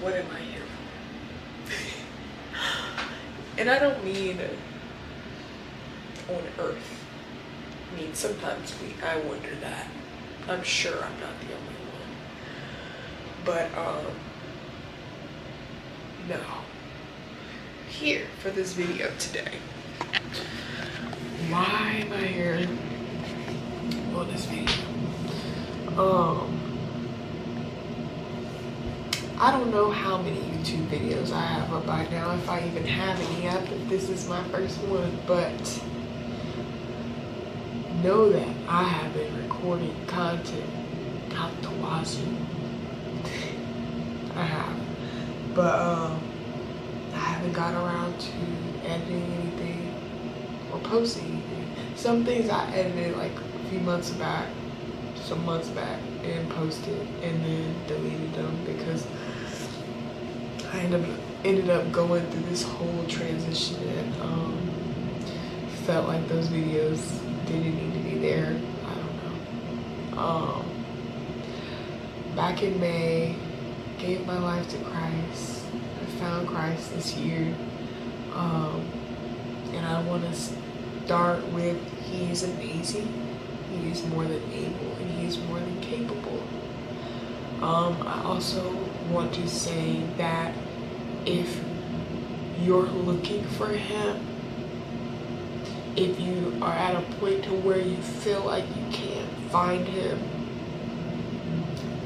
what am I here for? And I don't mean on earth. I mean, sometimes I wonder that. I'm sure I'm not the only one. But, no. Here for this video today. Why am I here on this video? I don't know how many YouTube videos I have up by now, if I even have any up, if this is my first one, but know that I have been recording content out the wazoo. I have. But I haven't got around to editing anything or posting anything. Some things I edited like a few months back, some months back, and posted and then deleted them because I ended up going through this whole transition and felt like those videos didn't need to be there. I don't know. Back in May, gave my life to Christ. I found Christ this year. And I want to start with He's amazing. He is more than able and He is more than capable. I also want to say that if you're looking for Him, if you are at a point to where you feel like you can't find Him,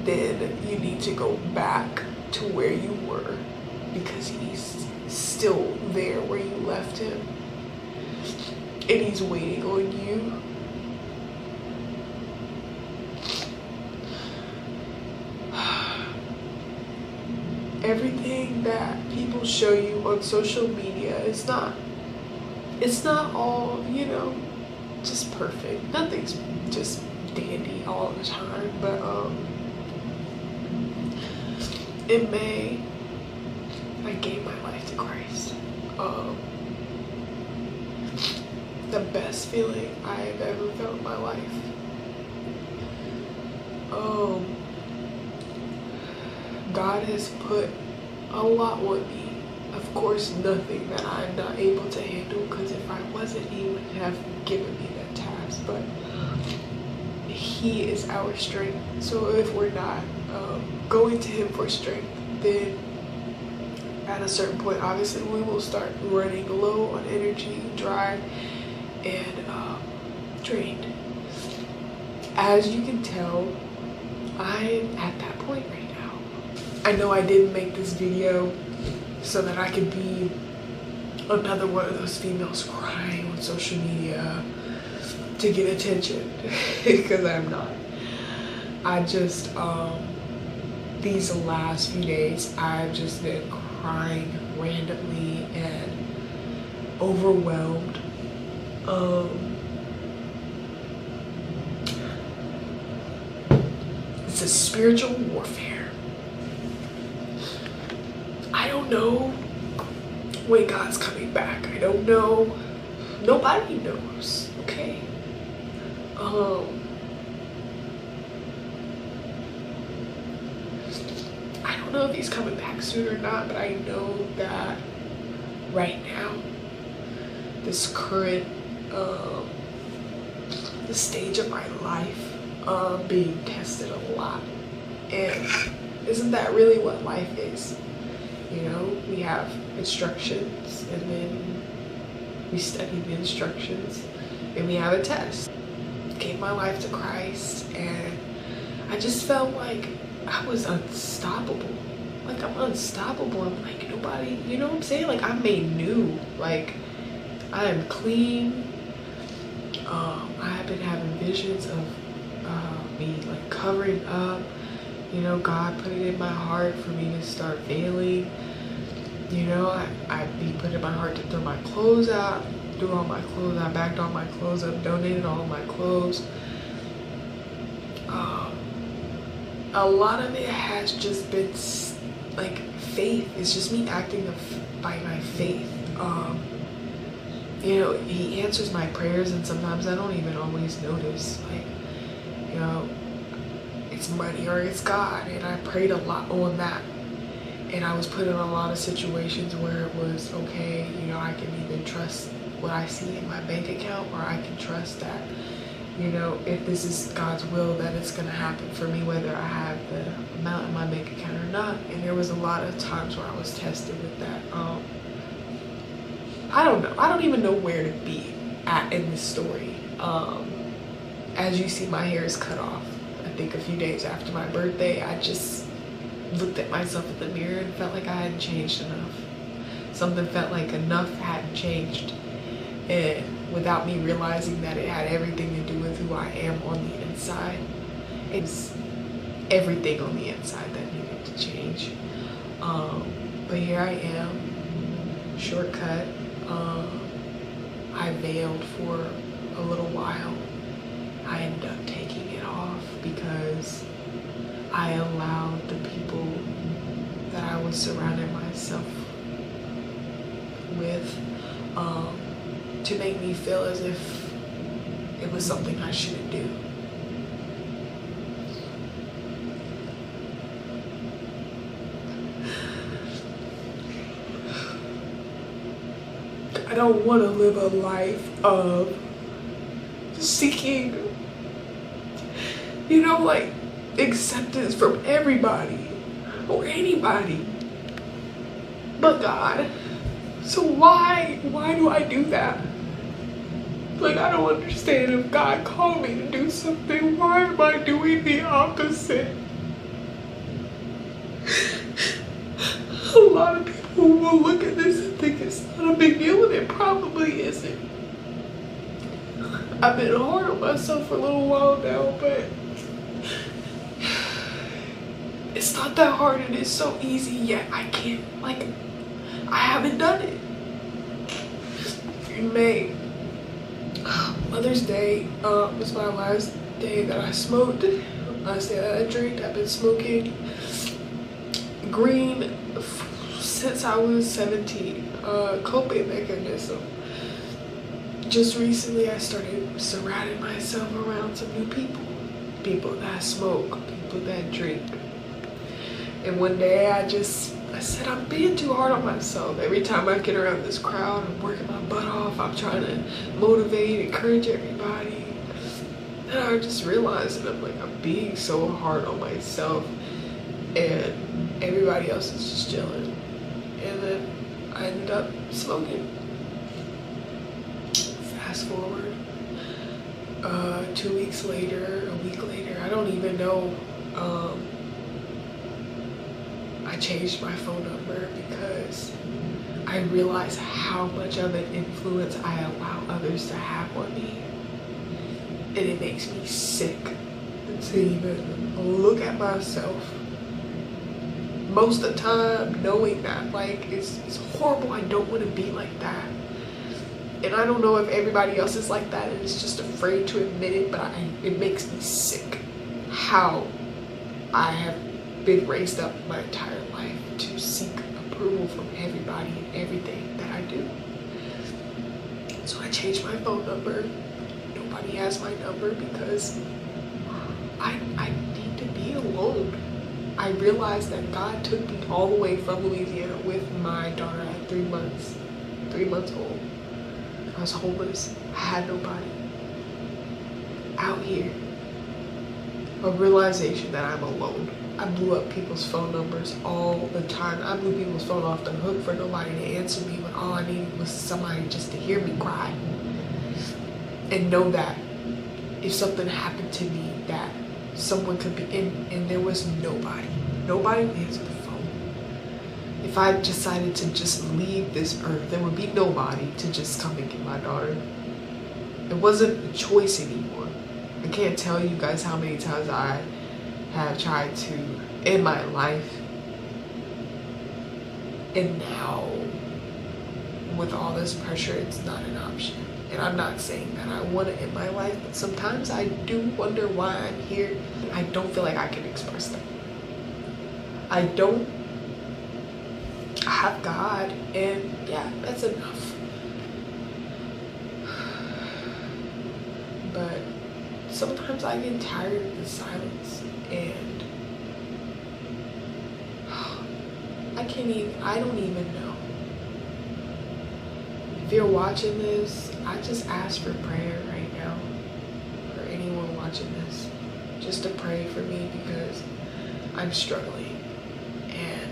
then you need to go back to where you were, because He's still there where you left Him, and He's waiting on you. Everything that people show you on social media is not, it's not all, you know, just perfect. Nothing's just dandy all the time. But in May, I gave my life to Christ. The best feeling I have ever felt in my life. God has put a lot on me. Of course, nothing that I'm not able to handle, because if I wasn't, He would have given me that task. But He is our strength. So if we're not going to Him for strength, then at a certain point, obviously, we will start running low on energy, dry, and drained. As you can tell, I'm at that point right now. I know I didn't make this video so that I could be another one of those females crying on social media to get attention, because I'm not. I just, these last few days, I've just been crying randomly and overwhelmed. It's a spiritual warfare. I don't know when God's coming back. I don't know. Nobody knows, okay? I don't know if He's coming back soon or not, but I know that right now, this current, the stage of my life, being tested a lot. And isn't that really what life is? You know, we have instructions, and then we study the instructions, and we have a test. Gave my life to Christ, and I just felt like I was unstoppable. Like, I'm unstoppable. I'm like, nobody, you know what I'm saying? Like, I'm made new. Like, I am clean. I have been having visions of me, like, covering up. You know, God put it in my heart for me to start veiling. You know, I'd be putting in my heart to throw my clothes out, threw all my clothes out, backed all my clothes up, donated all of my clothes. A lot of it has just been like faith. It's just me acting by my faith. You know, He answers my prayers, and sometimes I don't even always notice. Like, you know, it's money or it's God, and I prayed a lot on that. And I was put in a lot of situations where it was, okay, you know, I can either trust what I see in my bank account, or I can trust that, you know, if this is God's will, that it's gonna happen for me, whether I have the amount in my bank account or not. And there was a lot of times where I was tested with that. I don't know. I don't even know where to be at in this story. As you see, my hair is cut off. I think a few days after my birthday, I just looked at myself in the mirror and felt like I hadn't changed enough. Something felt like enough hadn't changed. And without me realizing that it had everything to do with who I am on the inside, it's everything on the inside that needed to change. But here I am, shortcut. I veiled for a little while. I ended up taking it off because I allowed the people that I was surrounding myself with to make me feel as if it was something I shouldn't do. I don't want to live a life of seeking, you know, like acceptance from everybody or anybody but God. So why do I do that? Like, I don't understand. If God called me to do something, why am I doing the opposite? A lot of people will look at this and think it's not a big deal, and it probably isn't. I've been hard on myself for a little while now, but it's not that hard and it's so easy, yet I can't, like, I haven't done it. In May, Mother's Day was my last day that I smoked. Last day that I drank. I've been smoking green since I was 17. Coping mechanism. Just recently I started surrounding myself around some new people. People that smoke, people that drink. And one day I said, I'm being too hard on myself. Every time I get around this crowd, I'm working my butt off. I'm trying to motivate, encourage everybody. And I just realized that I'm being so hard on myself, and everybody else is just chilling. And then I ended up smoking. Fast forward, 2 weeks later, a week later, I don't even know, I changed my phone number because I realized how much of an influence I allow others to have on me. And it makes me sick to even look at myself most of the time, knowing that it's horrible. I don't want to be like that. And I don't know if everybody else is like that and is just afraid to admit it, but it makes me sick how I have been raised up my entire life to seek approval from everybody and everything that I do. So I changed my phone number. Nobody has my number because I need to be alone. I realized that God took me all the way from Louisiana with my daughter at 3 months old. I was homeless. I had nobody. Out here. A realization that I'm alone. I blew up people's phone numbers all the time. I blew people's phone off the hook for nobody to answer me when all I needed was somebody just to hear me cry. And know that if something happened to me, that someone could be in, and there was nobody. Nobody would answer the phone. If I decided to just leave this earth, there would be nobody to just come and get my daughter. It wasn't a choice anymore. I can't tell you guys how many times I have tried to end my life, and now with all this pressure, it's not an option. And I'm not saying that I want to end my life, but sometimes I do wonder why I'm here. I don't feel like I can express that. I don't have God, and yeah, that's enough. But sometimes I get tired of the silence, and I I don't even know. If you're watching this, I just ask for prayer right now. For anyone watching this, just to pray for me, because I'm struggling and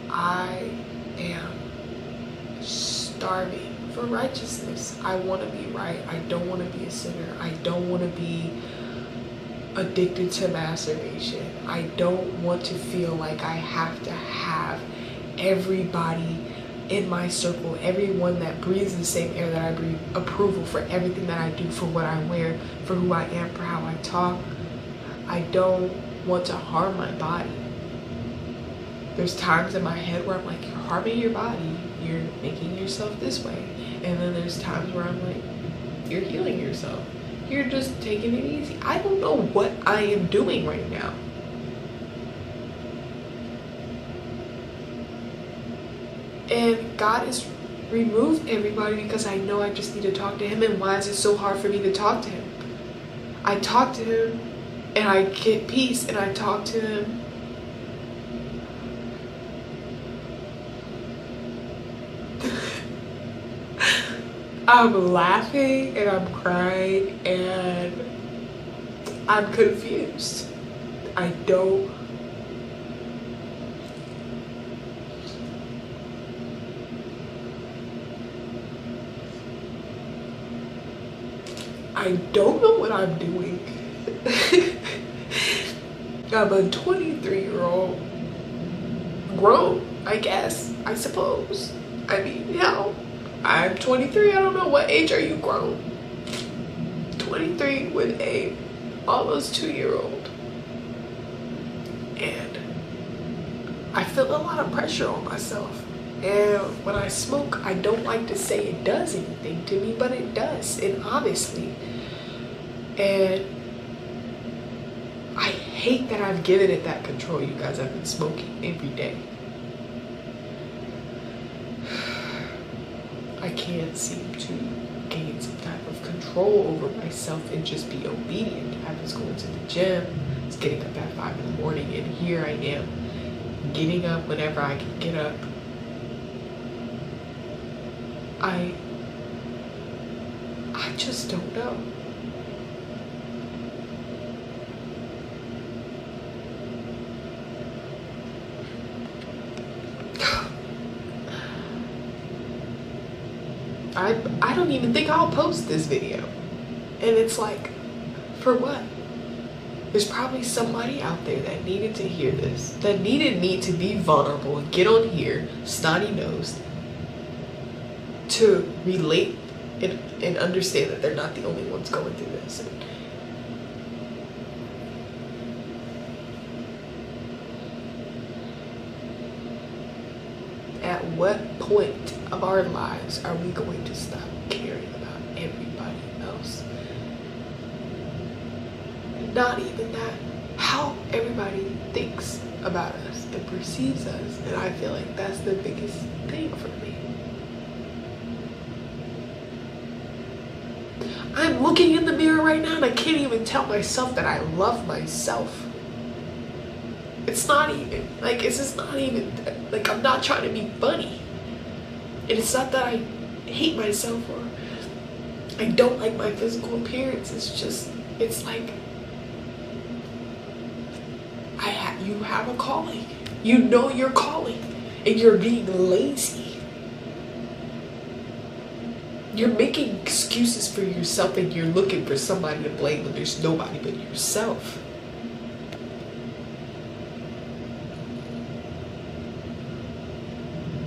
I am starving for righteousness. I want to be right. I don't want to be a sinner. I don't want to be addicted to masturbation. I don't want to feel like I have to have everybody in my circle, everyone that breathes the same air that I breathe, approval for everything that I do, for what I wear, for who I am, for how I talk. I don't want to harm my body. There's times in my head where I'm like, you're harming your body, you're making yourself this way. And then there's times where I'm like, you're healing yourself, you're just taking it easy. I don't know what I am doing right now. And God has removed everybody because I know I just need to talk to him. And why is it so hard for me to talk to him? I talk to him and I get peace, and I talk to him I'm laughing and I'm crying and I'm confused. I don't know what I'm doing. I'm a 23-year-old grown, I guess, I suppose. I mean, you know, I'm 23. I don't know, what age are you grown? 23 with a almost 2-year-old. And I feel a lot of pressure on myself. And when I smoke, I don't like to say it does anything to me, but it does, and obviously. And I hate that I've given it that control, you guys. I've been smoking every day. I can't seem to gain some type of control over myself and just be obedient. I was going to the gym, I was getting up at 5 in the morning, and here I am, getting up whenever I can get up. I just don't know. I don't even think I'll post this video. And it's like, for what? There's probably somebody out there that needed to hear this, that needed me to be vulnerable and get on here, snotty-nosed, to relate and understand that they're not the only ones going through this. At what point of our lives are we going to stop caring about everybody else? Not even that, how everybody thinks about us and perceives us. And I feel like that's the biggest thing for me. I'm looking in the mirror right now and I can't even tell myself that I love myself. It's not even, like, it's just not even, like, I'm not trying to be funny. And it's not that I hate myself or I don't like my physical appearance. It's just, it's like, you have a calling. You know your calling and you're being lazy. You're making excuses for yourself and you're looking for somebody to blame when there's nobody but yourself.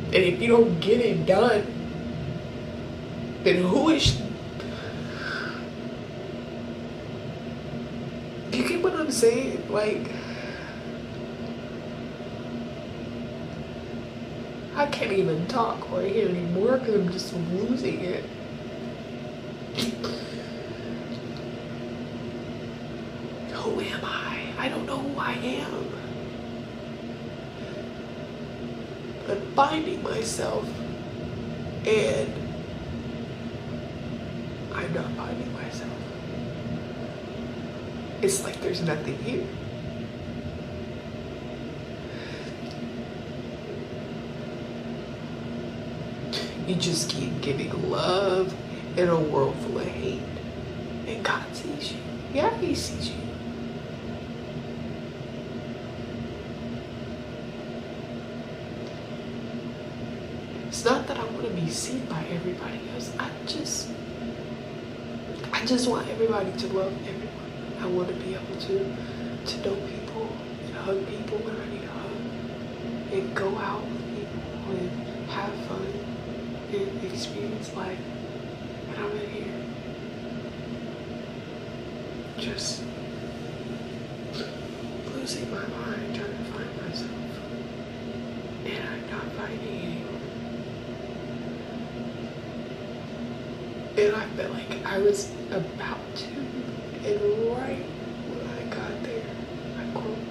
And if you don't get it done, then who is... Do you get what I'm saying? Like, I can't even talk right here anymore because I'm just losing it. Who am I? I don't know who I am. I'm finding myself and I'm not finding myself. It's like there's nothing here. You just keep giving love in a world full of hate. And God sees you. Yeah, He sees you. It's not that I want to be seen by everybody else. I just want everybody to love everyone. I want to be able to know people and hug people when I need a hug, and go out with people and have fun and experience life. And I'm in here just losing my mind, trying to find myself, and I'm not finding anyone. And I felt like I was about to, and right when I got there, I broke.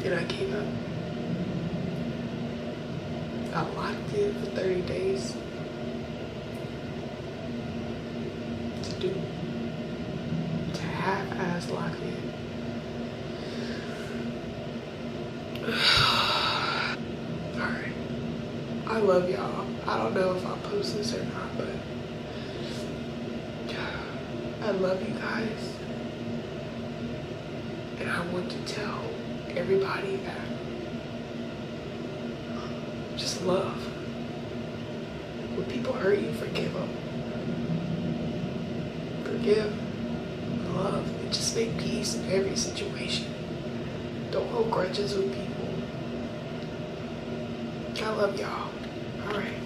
And I gave up. I locked in for 30 days to half-ass lock in. Alright. I love y'all. I don't know if I'll post this or not, but I love you guys. And I want to tell everybody that just love. When people hurt you, forgive them. Forgive, love, and just make peace in every situation. Don't hold grudges with people. I love y'all. All right.